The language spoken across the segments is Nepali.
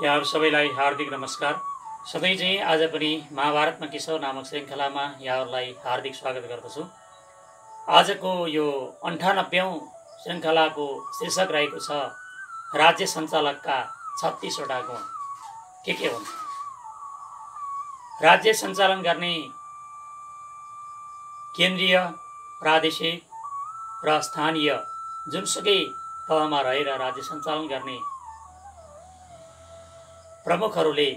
यहाँ सबैलाई हार्दिक नमस्कार। सबै चाहिँ आज पनि महाभारतमा के छ नामक श्रृङ्खलामा यहाँहरूलाई हार्दिक स्वागत गर्दछु। आजको यो 98औं श्रृङ्खलाको शीर्षक रहेको छ राज्य सञ्चालकका 36 वटा गुण के हुन्। राज्य सञ्चालन गर्ने केन्द्रीय, प्रादेशिक र स्थानीय जुनसुकै तहमा रहेर राज्य सञ्चालन गर्ने प्रमुखहरूले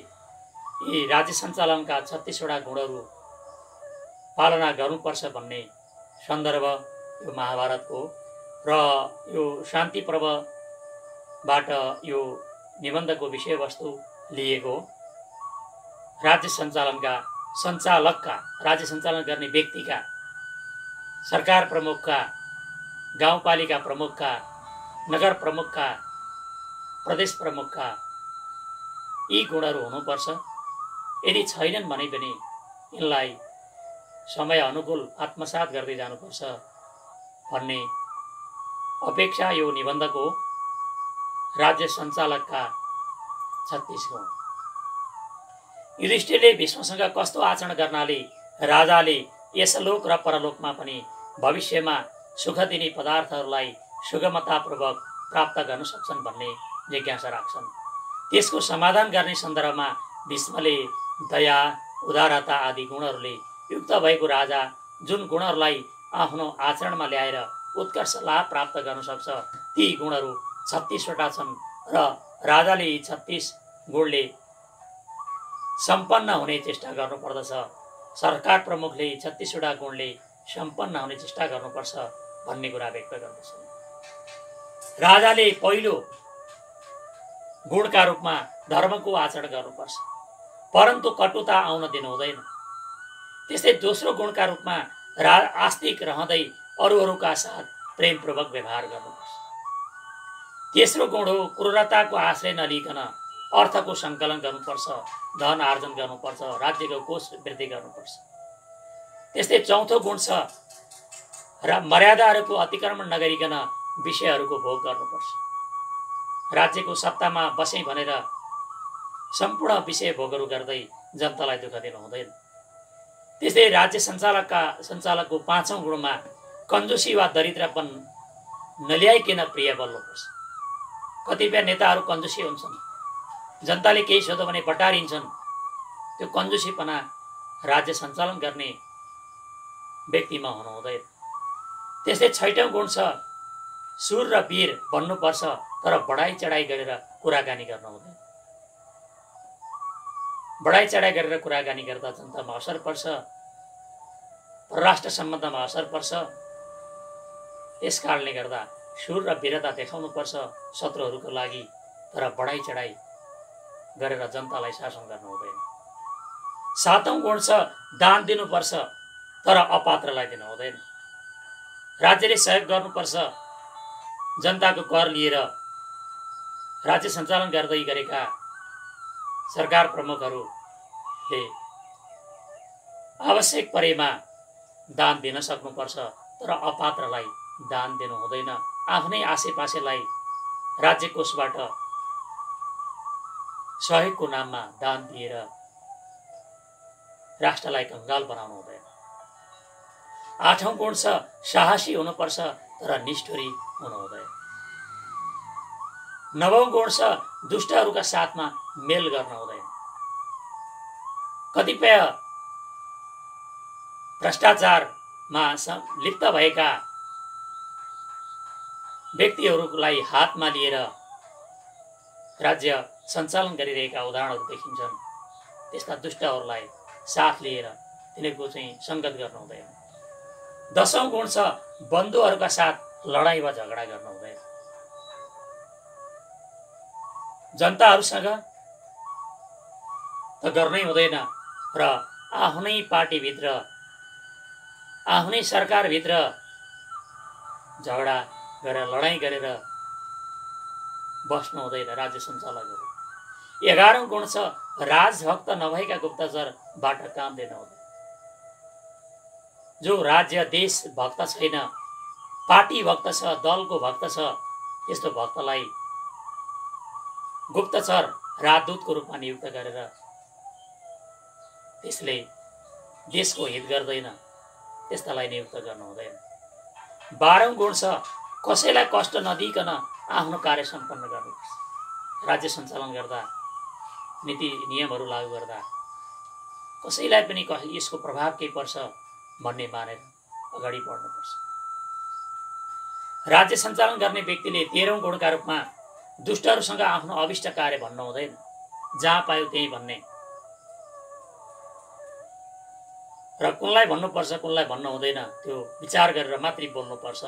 यी राज्य सञ्चालनका 36 वटा गुणहरू पालना गर्नुपर्छ भन्ने सन्दर्भ यो महाभारतको र यो शान्ति पर्वबाट यो निबन्धको विषयवस्तु लिएको। राज्य सञ्चालनका सञ्चालकका, राज्य सञ्चालन गर्ने व्यक्तिका, सरकार प्रमुखका, गाउँपालिका प्रमुखका, नगर प्रमुखका, प्रदेश प्रमुखका यी गुणहरू हुनुपर्छ। यदि छैनन् भने पनि यिनलाई समय अनुकूल आत्मसात गर्दै जानुपर्छ भन्ने अपेक्षा यो निबन्धको राज्य सञ्चालकका 36 गुण। युधिष्ठिरले भीष्मसँग कस्तो आचरण गर्नाले राजाले यसलोक र परलोकमा पनि भविष्यमा सुख दिने पदार्थहरूलाई सुगमतापूर्वक प्राप्त गर्न सक्छन् भन्ने जिज्ञासा राख्छन्। त्यसको समाधान गर्ने सन्दर्भमा भीष्मले दया, उदारता आदि गुणहरूले युक्त भएको राजा जुन गुणहरूलाई आफ्नो आचरणमा ल्याएर उत्कर्ष लाभ प्राप्त गर्न सक्छ ती गुणहरू 36 वटा छन् र राजाले यी 36 गुणले सम्पन्न हुने चेष्टा गर्नुपर्दछ। सरकार प्रमुखले 36 वटा गुणले सम्पन्न हुने चेष्टा गर्नुपर्छ भन्ने कुरा व्यक्त गर्दछन्। राजाले पहिलो गुणका रूपमा धर्मको आचरण गर्नुपर्छ, परन्तु कटुता आउन दिनु हुँदैन। त्यस्तै दोस्रो गुणका रूपमा आस्तिक रहँदै अरूहरूका साथ प्रेमपूर्वक व्यवहार गर्नुपर्छ। तेस्रो गुण हो क्रूरताको आश्रय नलिकन अर्थको सङ्कलन गर्नुपर्छ, धन आर्जन गर्नुपर्छ, राज्यको कोष वृद्धि गर्नुपर्छ। त्यस्तै चौथो गुण छ र मर्यादाहरूको अतिक्रमण नगरिकन विषयहरूको भोग गर्नुपर्छ। राज्यको सत्तामा बसेँ भनेर सम्पूर्ण विषय भोगहरू गर्दै जनतालाई दुःख दिनु हुँदैन। त्यस्तै राज्य सञ्चालकको 5औं गुणमा कन्जुसी वा दरिद्रपन नल्याइकन प्रिय बन्नुपर्छ। कतिपय नेताहरू कन्जुसी हुन्छन्, जनताले केही सोध्यो भने बटारिन्छन्। त्यो कन्जुसीपना राज्य सञ्चालन गर्ने व्यक्तिमा हुनु हुँदैन। त्यस्तै 6औं गुण छ सुर र वीर बन्नुपर्छ, तर बढाइ चढाइ गरेर कुराकानी गर्न हुँदैन। बढाइ चढाइ गरेर कुराकानी गर्दा जनतामा असर पर्छ, परराष्ट्र सम्बन्धमा असर पर्छ। यस कारणले गर्दा सुर र वीरता देखाउनुपर्छ शत्रुहरूको लागि, तर बढाइ चढाइ गरेर जनतालाई शासन गर्नु हुँदैन। 7औं गुण छ दान दिनुपर्छ, तर अपात्रलाई दिनु हुँदैन। राज्यले सहयोग गर्नुपर्छ। जनताको कर लिएर राज्य सञ्चालन गर्दै गरेका सरकार प्रमुखहरूले आवश्यक परेमा दान दिन सक्नुपर्छ, तर अपात्रलाई दान दिनु हुँदैन। आफ्नै आसेपासेलाई राज्य कोषबाट सहयोगको नाममा दान दिएर राष्ट्रलाई कंगाल बनाउनु हुँदैन। 8औं गुण छ साहसी हुनुपर्छ, तर निष्ठुरी हुनु हुँदैन। 9औं गुण छ दुष्टहरूका साथमा मेल गर्न हुँदैन। कतिपय भ्रष्टाचारमा लिप्त भएका व्यक्तिहरूलाई हातमा लिएर राज्य सञ्चालन गरिरहेका उदाहरणहरू देखिन्छन्। त्यस्ता दुष्टहरूलाई साथ लिएर तिनीहरूको चाहिँ सङ्गत गर्नु हुँदैन। 10औं गुण छ बन्धुहरूका साथ लडाईँ वा झगडा गर्नु हुँदैन। जनताहरूसँग त गर्नै हुँदैन र आफ्नै पार्टीभित्र, आफ्नै सरकारभित्र झगडा गरेर लडाईँ गरेर बस्नु हुँदैन राज्य सञ्चालकहरू। 11औं गुण छ राजभक्त नभएका गुप्तचरबाट काम लिनु हुँदैन। जो राज्य देश भक्त छैन, पार्टी भक्त छ, दलको भक्त छ, त्यस्तो भक्तलाई गुप्तचर राजदूतको रूपमा नियुक्त गरेर त्यसले देशको हित गर्दैन, त्यस्तालाई नियुक्त गर्नु हुँदैन। 12औं गुण छ कसैलाई कष्ट नदिइकन आफ्नो कार्य सम्पन्न गर्नुपर्छ। राज्य सञ्चालन गर्दा, नीति नियमहरू लागू गर्दा कसैलाई पनि यसको प्रभाव के पर्छ भन्ने मानेर अगाडि बढ्नुपर्छ। राज्य सञ्चालन गर्ने व्यक्तिले 13औं गुणका रूपमा दुष्टहरूसँग आफ्नो अभिष्ट कार्य भन्नु हुँदैन, जहाँ पायो त्यही भन्ने र कुनलाई भन्नुपर्छ कुनलाई भन्नु हुँदैन त्यो विचार गरेर मात्रै बोल्नुपर्छ।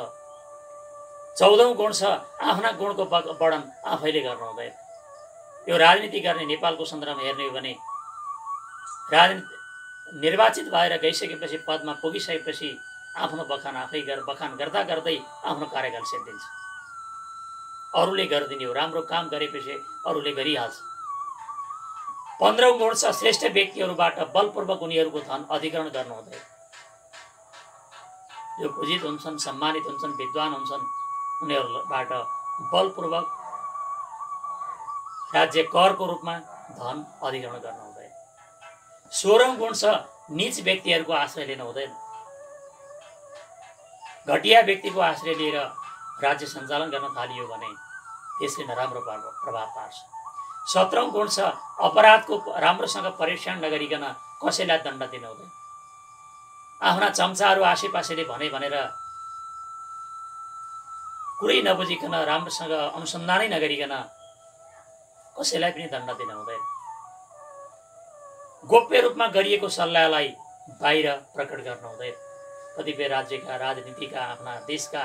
14औं गुण छ आफ्ना गुणको वर्णन आफैले गर्नु हुँदैन। यो राजनीति गर्ने नेपालको सन्दर्भमा हेर्ने हो भने निर्वाचित भएर गइसकेपछि पदमा पुगिसकेपछि आफ्नो बखान आफै बखान गर्दा गर्दै आफ्नो कार्यकाल सिद्धिन्छ। अरूले गरिदिने हो, राम्रो काम गरेपछि अरूले गरिहाल्छ। 15औं गुण छ श्रेष्ठ व्यक्तिहरूबाट बलपूर्वक उनीहरूको धन अधिग्रहण गर्नु हुँदैन। जो पूजित हुन्छन्, सम्मानित हुन्छन्, विद्वान हुन्छन्, उनीहरूबाट बलपूर्वक राज्य करको रूपमा धन अधिग्रहण गर्नु हुँदैन। 16औं गुण छ नीच व्यक्तिहरूको आश्रय लिनु हुँदैन। घटिया व्यक्तिको आश्रय लिएर राज्य सञ्चालन गर्न थालियो भने त्यसले नराम्रो प्रभाव पार्छ। 17औं गुण छ अपराधको राम्रोसँग परीक्षण नगरिकन कसैलाई दण्ड दिनु हुँदैन। आफ्ना चम्चाहरू आसेपासेले भनेर कुरै नबुझिकन राम्रोसँग अनुसन्धानै नगरिकन कसैलाई पनि दण्ड दिनु हुँदैन। गोप्य रूपमा गरिएको सल्लाहलाई बाहिर प्रकट गर्नु हुँदैन। कतिपय राज्यका राजनीतिका आफ्ना देशका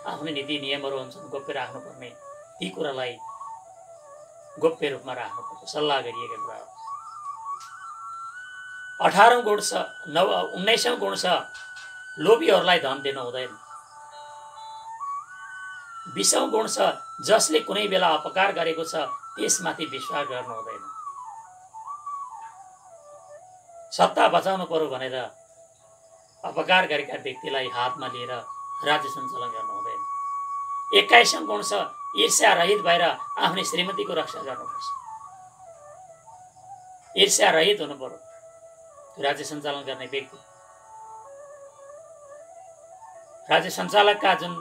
आफ्नै नीति नियमहरू हुन्छन्, गोप्य राख्नुपर्ने, ती कुरालाई गोप्य रूपमा राख्नुपर्छ, सल्लाह गरिएका कुरा। 18औं गुण छ 19औं गुण छ लोभीहरूलाई धन दिनु हुँदैन। 20औं गुण छ जसले कुनै बेला अपकार गरेको छ त्यसमाथि विश्वास गर्नु हुँदैन। सत्ता बचाउनु पर्यो भनेर अपकार गरेका व्यक्तिलाई हातमा लिएर राज्य सञ्चालन गर्नु हुँदैन। 21औं गुण छ ईर्ष्या रहित भएर आफ्नै श्रीमतीको रक्षा गर्नुपर्छ। ईर्ष्या रहित हुनु पर्यो राज्य सञ्चालन गर्ने व्यक्ति। राज्य सञ्चालकका जुन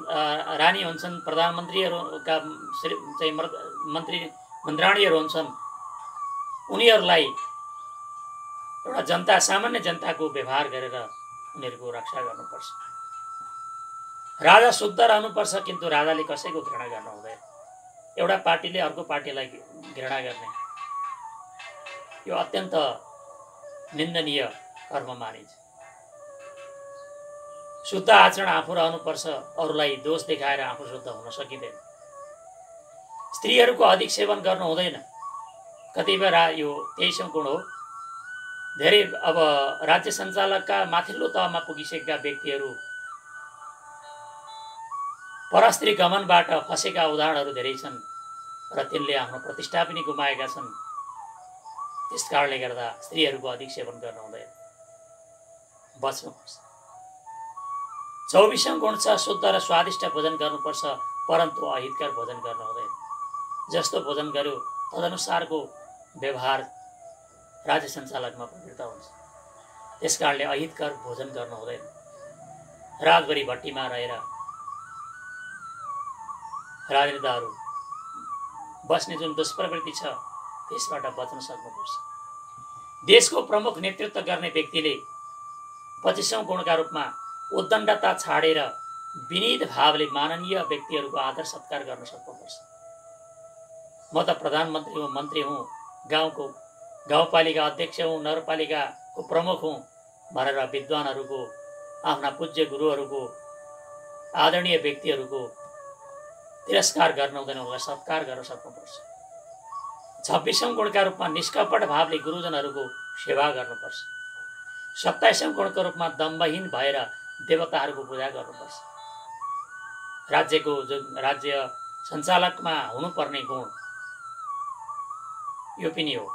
रानी हुन्छन्, प्रधानमन्त्रीहरूका चाहिँ मन्त्रीहरू हुन्छन्, उनीहरूलाई एउटा जनता, सामान्य जनताको व्यवहार गरेर उनीहरूको रक्षा गर्नुपर्छ। राजा शुद्ध रहनुपर्छ, किन्तु राजाले कसैको घृणा गर्नु हुँदैन। एउटा पार्टीले अर्को पार्टीलाई घृणा गर्ने यो अत्यन्त निन्दनीय कर्म मानिन्छ। शुद्ध आचरण आफू रहनुपर्छ, अरूलाई दोष देखाएर आफू शुद्ध हुन सकिँदैन। स्त्रीहरूको अधिक सेवन गर्नु हुँदैन। कतिपय यो 23औं गुण हो। धेरै अब राज्य सञ्चालकका माथिल्लो तहमा पुगिसकेका व्यक्तिहरू परस्त्री गमनबाट फसेका उदाहरणहरू धेरै छन् र तिनले आफ्नो प्रतिष्ठा पनि गुमाएका छन्। त्यस कारणले गर्दा स्त्रीहरूको अधिक सेवन गर्नु हुँदैन, बच्नुपर्छ। 24औं गुण छ शुद्ध र स्वादिष्ट भोजन गर्नुपर्छ, परन्तु अहितकर भोजन गर्नु हुँदैन। जस्तो भोजन गर्यो तदनुसारको व्यवहार राज्य सञ्चालकमा प्रवृत्त हुन्छ। त्यस कारणले अहितकर भोजन गर्नु हुँदैन। रातभरि भट्टीमा रहेर राजनेताहरू बस्ने जुन दुष्प्रवृत्ति छ त्यसबाट बच्न सक्नुपर्छ। देशको प्रमुख नेतृत्व गर्ने व्यक्तिले 25औं गुणका रूपमा उद्दण्डता छाडेर विनीत भावले माननीय व्यक्तिहरूको आदर सत्कार गर्न सक्नुपर्छ। म त प्रधानमन्त्री हुँ, मन्त्री हुँ, गाउँपालिका अध्यक्ष हुँ, नगरपालिकाको प्रमुख हुँ भनेर विद्वानहरूको, आफ्ना पूज्य गुरुहरूको, आदरणीय व्यक्तिहरूको तिरस्कार गर्न हुँदैन, उनलाई सत्कार गर्न सक्नुपर्छ। 26औं गुणका रूपमा निष्कपट भावले गुरुजनहरूको सेवा गर्नुपर्छ। 27औं गुणको रूपमा दम्भहीन भएर देवताहरूको पूजा गर्नुपर्छ। राज्यको जुन राज्य सञ्चालकमा हुनुपर्ने गुण यो पनि हो।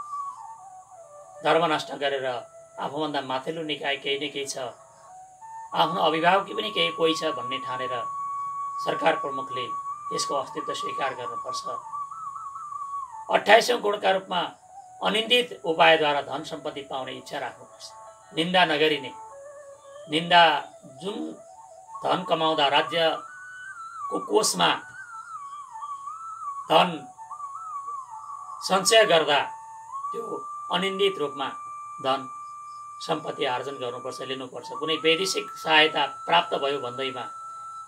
धर्म नष्ट गरेर आफूभन्दा माथिल्लो निकाय केही न केही छ, आफ्नो अभिभावक पनि केही कोही छ भन्ने ठानेर सरकार प्रमुखले त्यसको अस्तित्व स्वीकार गर्नुपर्छ 28औं गुणका रूपमा अनिन्दित उपायद्वारा धन सम्पत्ति पाउने इच्छा राख्नुपर्छ। निन्दा नगरिने, निन्दा जुन धन कमाउँदा राज्यको कोषमा धन सञ्चय गर्दा त्यो अनिन्दित रूपमा धन सम्पत्ति आर्जन गर्नुपर्छ, लिनुपर्छ। कुनै वैदेशिक सहायता प्राप्त भयो भन्दैमा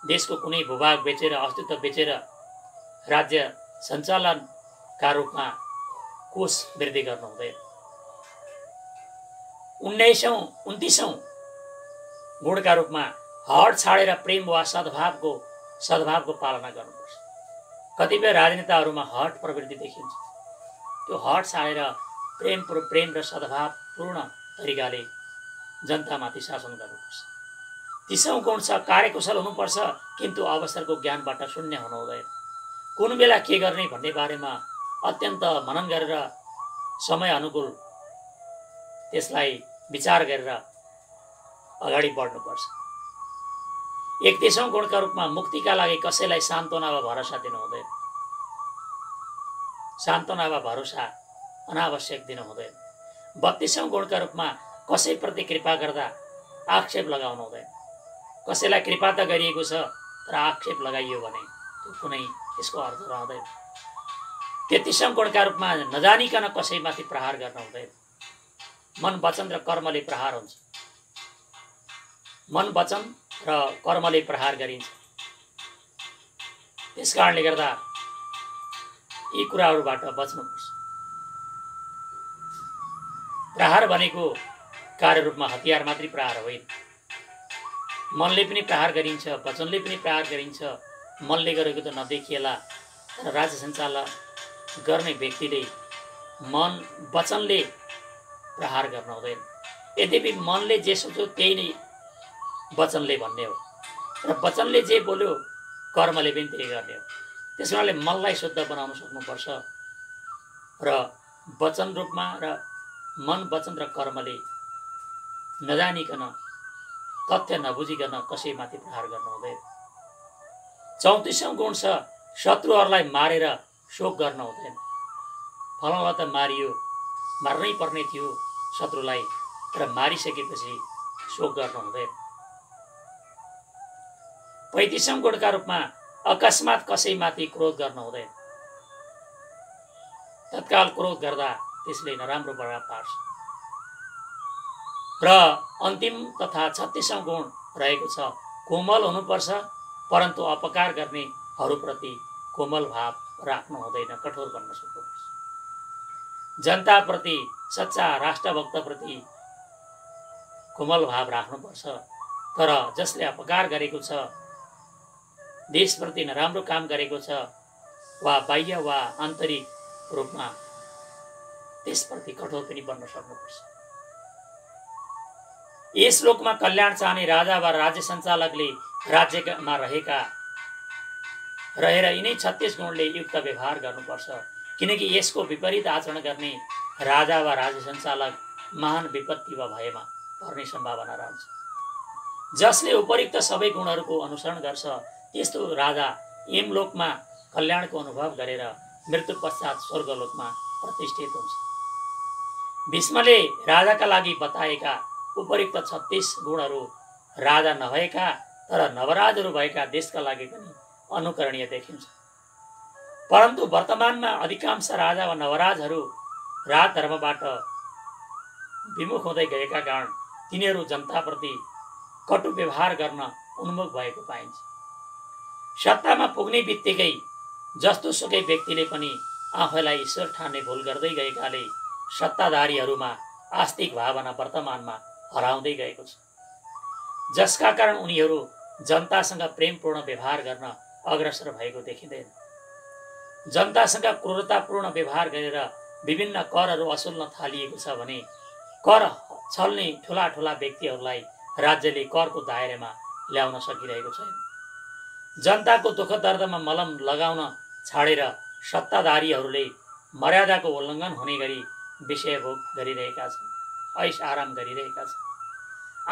देशको कुनै भूभाग बेचेर, अस्तित्व बेचेर राज्य सञ्चालनका रूपमा कोष वृद्धि गर्नु हुँदैन। 29औं गुणका रूपमा हट छाडेर प्रेम वा सद्भावको पालना गर्नुपर्छ। कतिपय राजनेताहरूमा हट प्रवृत्ति देखिन्छ। त्यो हट छाडेर प्रेम र सद्भावपूर्ण तरिकाले जनतामाथि शासन गर्नुपर्छ। 30औं गुण छ कार्यकुशल हुनुपर्छ, किन्तु अवसरको ज्ञानबाट शून्य हुनु हुँदैन। कुन बेला के गर्ने भन्ने बारेमा अत्यन्त मनन गरेर समय अनुकूल त्यसलाई विचार गरेर अगाडि बढ्नुपर्छ। 31औं गुणका रूपमा मुक्तिका लागि कसैलाई सान्त्वना वा भरोसा दिनु हुँदैन। सान्त्वना वा भरोसा अनावश्यक दिनु हुँदैन। 32औं गुणका रूपमा कसैप्रति कृपा गर्दा आक्षेप लगाउनु हुँदैन। कसैलाई कृपा त गरिएको छ तर आक्षेप लगाइयो भने त्यो कुनै यसको अर्थ रहँदैन। 33औं गुणका रूपमा नजानिकन कसैमाथि प्रहार गर्न हुँदैन। मन, वचन र कर्मले प्रहार हुन्छ। मन, वचन र कर्मले प्रहार गरिन्छ। त्यसकारणले गर्दा यी कुराहरूबाट बच्नुपर्छ। प्रहार भनेको कार्यरूपमा हतियार मात्रै प्रहार होइन। मनले पनि प्रहार गरिन्छ, वचनले पनि प्रहार गरिन्छ। मनले गरेको त नदेखिएला, तर राज्य सञ्चालन गर्ने व्यक्तिले मन, वचनले प्रहार गर्न हुँदैन। यद्यपि मनले जे सोच्यो त्यही नै वचनले भन्ने हो र वचनले जे बोल्यो कर्मले पनि त्यही गर्ने हो। त्यसकारणले मनलाई शुद्ध बनाउन सक्नुपर्छ र वचन रूपमा र मन, वचन र कर्मले नजानिकन, तथ्य नबुझिकन कसैमाथि प्रहार गर्नु हुँदैन। 34औं गुण छ शत्रुहरूलाई मारेर शोक गर्न हुँदैन। फलानालाई त मारियो, मार्नै पर्ने थियो शत्रुलाई, तर मारिसकेपछि शोक गर्न हुँदैन। 35औं गुणका रूपमा अकस्मात कसैमाथि क्रोध गर्न हुँदैन। तत्काल क्रोध गर्दा त्यसले नराम्रो प्रभाव पार्छ। र अन्तिम तथा 36औं गुण रहेको छ कोमल हुनुपर्छ, परन्तु अपकार गर्नेहरूप्रति कोमल भाव राख्नु हुँदैन, कठोर बन्न सक्नुपर्छ। जनताप्रति, सच्चा राष्ट्रभक्तप्रति कोमल भाव राख्नुपर्छ, तर जसले अपकार गरेको छ, देशप्रति नराम्रो काम गरेको छ वा बाह्य वा आन्तरिक रूपमा त्यसप्रति कठोर पनि बन्न सक्नुपर्छ। यस श्लोकमा कल्याण चाहने राजा वा राज्य सञ्चालकले राज्यमा रहेर यिनै 36 गुणले युक्त व्यवहार गर्नुपर्छ, किनकि यसको विपरीत आचरण गर्ने राजा वा राज्य सञ्चालक महान विपत्ति वा भयमा पर्ने सम्भावना रहन्छ। जसले उपयुक्त सबै गुणहरूको अनुसरण गर्छ त्यस्तो राजा यमलोकमा कल्याणको अनुभव गरेर मृत्यु पश्चात स्वर्गलोकमा प्रतिष्ठित हुन्छ। भीष्मले राजाका लागि बताएका उपयुक्त 36 गुणहरू राजा नभएका तर नवराजहरू भएका देशका लागि पनि अनुकरणीय देखिन्छ। परन्तु वर्तमानमा अधिकांश राजा वा नवराजहरू राजधर्मबाट विमुख हुँदै गएका कारण तिनीहरू जनताप्रति कटु व्यवहार गर्न उन्मुख भएको पाइन्छ। सत्तामा पुग्ने बित्तिकै जस्तो सुकै व्यक्तिले पनि आफैलाई ईश्वर ठान्ने भुल गर्दै गएकाले सत्ताधारीहरूमा आस्तिक भावना वर्तमानमा हराउँदै गएको छ, जसका कारण उनीहरू जनतासँग प्रेमपूर्ण व्यवहार गर्न अग्रसर भएको देखिँदैन। जनतासँग क्रूरतापूर्ण व्यवहार गरेर विभिन्न करहरू असुल्न थालिएको छ भने कर छल्ने ठुला ठुला व्यक्तिहरूलाई राज्यले करको दायरामा ल्याउन सकिरहेको छैन। जनताको दुःख दर्दमा मलम लगाउन छाडेर सत्ताधारीहरूले मर्यादाको उल्लङ्घन हुने गरी विषयभोग गरिरहेका छन्, ऐश आराम गरिरहेका छन्।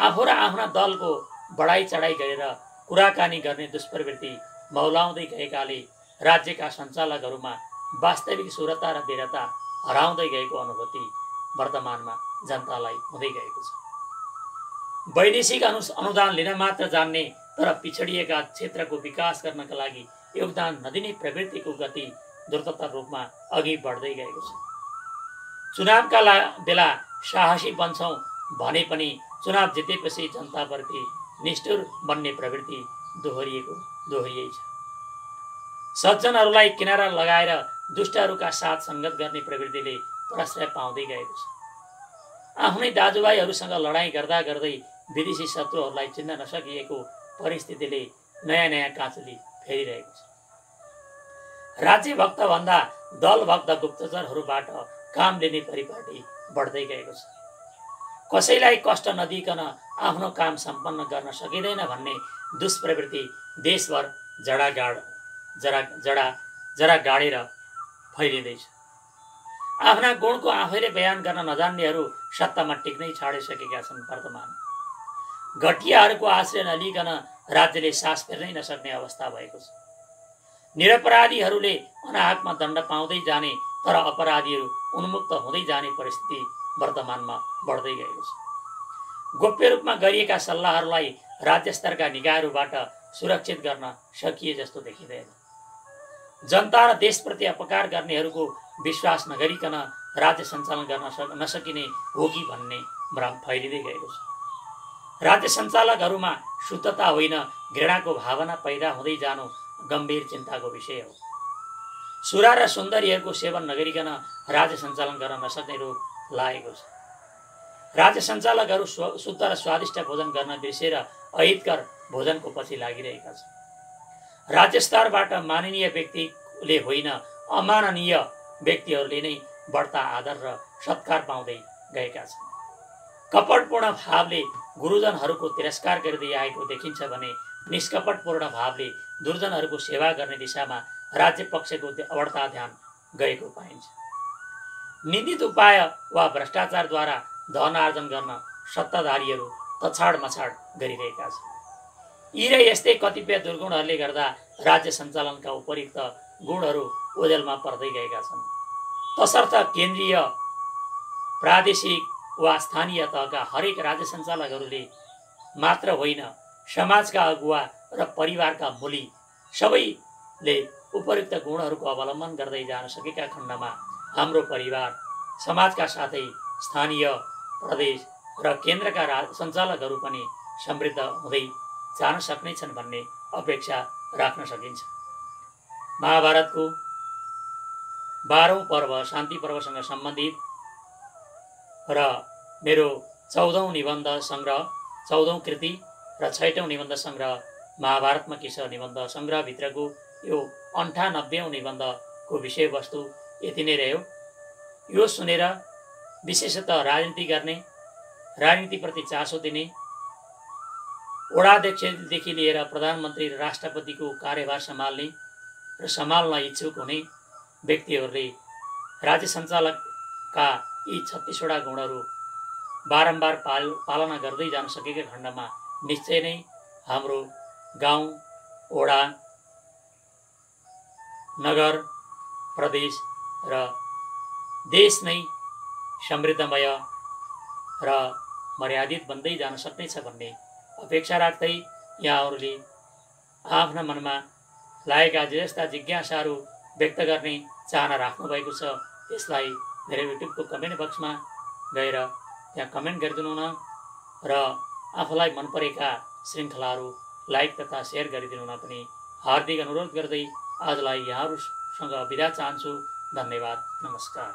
आफू र आफ्ना दलको बढाइ चढाइ गरेर कुराकानी गर्ने दुष्प्रवृत्ति मौलाउँदै गएकाले राज्यका सञ्चालकहरूमा वास्तविक शुद्धता र वीरता हराउँदै गएको अनुभूति वर्तमानमा जनतालाई हुँदै गएको छ। वैदेशिक अनुदान लिन मात्र जान्ने तर पिछडिएका क्षेत्रको विकास गर्नका लागि योगदान नदिने प्रवृत्तिको गति द्रुततर रूपमा अघि बढ्दै गएको छ। चुनावका बेला साहसी बन्छौँ भने पनि चुनाव जितेपछि जनताप्रति निष्ठुर बन्ने प्रवृत्ति दोहोरियै छ। सज्जनहरूलाई किनारा लगाएर दुष्टहरूका साथ सङ्गत गर्ने प्रवृत्तिले प्रश्रय पाउँदै गएको छ। आफ्नै दाजुभाइहरूसँग लडाईँ गर्दा गर्दै विदेशी शत्रुहरूलाई चिन्न नसकिएको परिस्थितिले नयाँ नयाँ काँचुली फेरिरहेको छ। राज्यभक्त भन्दा दलभक्त गुप्तचरहरूबाट काम लिने परिपाटी बढ्दै गएको छ। कसैलाई कष्ट नदिकन आफ्नो काम सम्पन्न गर्न सकिँदैन भन्ने दुष्प्रवृत्ति देशभर जरा गाडेर फैलिँदैछ। आफ्ना गुणको आफैले बयान गर्न नजान्नेहरू सत्तामा टिक्नै छाडिसकेका छन्। वर्तमान घटियाहरूको आश्रय नलिकन राज्यले सास फेर्नै नसक्ने अवस्था भएको छ। निरपराधीहरूले अनाहकमा दण्ड पाउँदै जाने तर अपराधीहरू उन्मुक्त हुँदै जाने परिस्थिति वर्तमानमा बढ्दै गएको छ। गोप्य रूपमा गरिएका सल्लाहहरूलाई राज्य स्तरका निकायहरूबाट सुरक्षित गर्न सकिए जस्तो देखिँदैन। जनता र देशप्रति अपकार गर्नेहरूको विश्वास नगरिकन राज्य सञ्चालन गर्न नसकिने हो कि भन्ने भ्रम फैलिँदै गएको छ। राज्य सञ्चालकहरूमा शुद्धता होइन घृणाको भावना पैदा हुँदै जानु गम्भीर चिन्ताको विषय हो। सुरा र सुन्दरीहरूको सेवन नगरिकन राज्य सञ्चालन गर्न नसक्ने रूप लागेको छ। राज्य सञ्चालकहरू शुद्ध र स्वादिष्ट भोजन गर्न बिर्सेर अहितकर भोजनको पछि लागिरहेका छन्। राज्य स्तरबाट माननीय व्यक्तिले होइन अमाननीय व्यक्तिहरूले नै बढ्ता आदर र सत्कार पाउँदै गएका छन्। कपटपूर्ण भावले गुरुजनहरूको तिरस्कार गर्दै आएको देखिन्छ भने निष्कपटपूर्ण भावले दुर्जनहरूको सेवा गर्ने दिशामा राज्य पक्षको बढ्ता ध्यान गएको पाइन्छ। निन्दित उपाय वा भ्रष्टाचारद्वारा धन आर्जन गर्न सत्ताधारीहरू तछाड मछाड गरिरहेका छन्। यी र यस्तै कतिपय दुर्गुणहरूले गर्दा राज्य सञ्चालनका उपयुक्त गुणहरू ओझेलमा पर्दै गएका छन्। तसर्थ केन्द्रीय, प्रादेशिक वा स्थानीय तहका हरेक राज्य सञ्चालकहरूले मात्र होइन, समाजका अगुवा र परिवारका मूली सबैले उपयुक्त गुणहरूको अवलम्बन गर्दै जान सकेका खण्डमा हाम्रो परिवार, समाजका साथै स्थानीय, प्रदेश र केन्द्रका सञ्चालकहरू पनि समृद्ध हुँदै जान सक्नेछन् भन्ने अपेक्षा राख्न सकिन्छ। महाभारतको 12औं पर्व शान्ति पर्वसँग सम्बन्धित र मेरो 14औं निबन्ध सङ्ग्रह, 14औं कृति र 6औं निबन्ध सङ्ग्रह महाभारतमा किशोर निबन्ध सङ्ग्रहभित्रको यो 98औं निबन्धको विषयवस्तु यति नै रह्यो। यो सुनेर विशेषतः राजनीति गर्ने, राजनीतिप्रति चासो दिने, वडाध्यक्षदेखि लिएर प्रधानमन्त्री र राष्ट्रपतिको कार्यभार सम्हाल्ने र सम्हाल्न इच्छुक हुने व्यक्तिहरूले राज्य सञ्चालकका यी 36वटा गुणहरू बारम्बार पालना गर्दै जान सकेका खण्डमा निश्चय नै हाम्रो गाउँ, वडा, नगर, प्रदेश र देश नै समृद्धमय र मर्यादित बन्दै जान सक्नेछ भन्ने अपेक्षा राख्दै यहाँहरूले आफ्ना मनमा लागेका जस्ता जिज्ञासाहरू व्यक्त गर्ने चाहना राख्नुभएको छ, त्यसलाई मेरो युट्युबको कमेन्ट बक्समा गएर त्यहाँ कमेन्ट गरिदिनु न र आफूलाई मन परेका श्रृङ्खलाहरू लाइक तथा सेयर गरिदिनु न पनि हार्दिक अनुरोध गर्दै आजलाई यहाँहरूसँग बिदा चाहन्छु। धन्यवाद, नमस्कार।